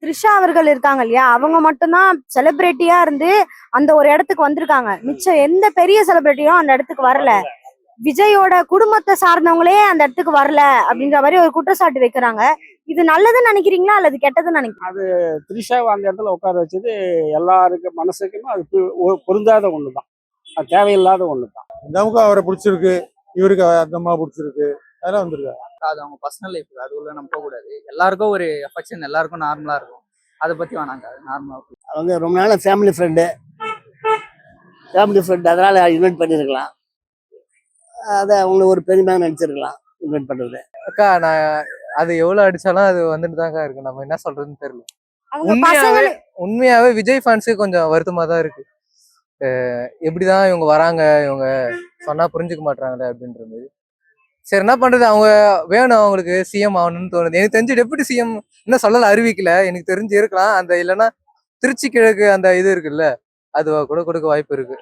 த்ரிஷா அவர்கள் இருக்காங்க இல்லையா, அவங்க மட்டும்தான் செலிபிரிட்டியா இருந்து அந்த ஒரு இடத்துக்கு வந்திருக்காங்க. மிச்சம் எந்த பெரிய செலிபிரிட்டியும் அந்த இடத்துக்கு வரல. விஜயோட குடும்பத்தை சார்ந்தவங்களே அந்த இடத்துக்கு வரல அப்படின்ற மாதிரி ஒரு குற்றச்சாட்டு வைக்கிறாங்க. இது நல்லதுன்னு நினைக்கிறீங்களா அல்லது கெட்டதுன்னு நினைக்கிறீங்களா? த்ரிஷாவை அந்த இடத்துல உட்கார வச்சது எல்லாருக்கு மனசுக்குமே அது பொருந்தாத ஒண்ணுதான். அது தேவையில்லாத ஒண்ணுதான். நமக்கு அவரை பிடிச்சிருக்கு, இவருக்கு அந்த அம்மா பிடிச்சிருக்கு, அதெல்லாம் வந்திருக்காரு. அது அவங்க பர்சனல் லைஃப், அது உள்ள நம்ம போகக்கூடாது. எல்லாருக்கும் ஒரு அஃபெக்ஷன் எல்லாருக்கும் நார்மலா இருக்கும். அதை பத்தி வேணாங்க, அது நார்மலா. அவங்க ரொம்ப நாள் ஃபேமிலி ஃப்ரெண்டு அதனால இன்வைட் பண்ணியிருக்கலாம். அதை அவங்க ஒரு பெருமையாக நினைச்சிருக்கலாம் இன்வைட் பண்றது. அக்கா நான் அது எவ்வளவு அடிச்சாலும் அது வந்துட்டு தான்க்கா இருக்கு. நம்ம என்ன சொல்றதுன்னு தெரியல. அவங்க பசங்க உண்மையாவே விஜய் ஃபேன்ஸுக்கு கொஞ்சம் வருத்தமா தான் இருக்கு. எப்படிதான் இவங்க வராங்க, இவங்க சொன்னா புரிஞ்சுக்க மாட்டாங்களே அப்படின்ற மாதிரி. சரி என்ன பண்றது, அவங்க வேணும், அவங்களுக்கு சிஎம் ஆகணும்னு தோணுது. எனக்கு தெரிஞ்சு டெபுட்டி சிஎம் இன்னும் சொல்லல, அறிவிக்கல. எனக்கு தெரிஞ்சு இருக்கலாம். அந்த இல்லைன்னா திருச்சி கிழக்கு அந்த இது இருக்குல்ல, அது கூட கொடுக்க வாய்ப்பு இருக்கு.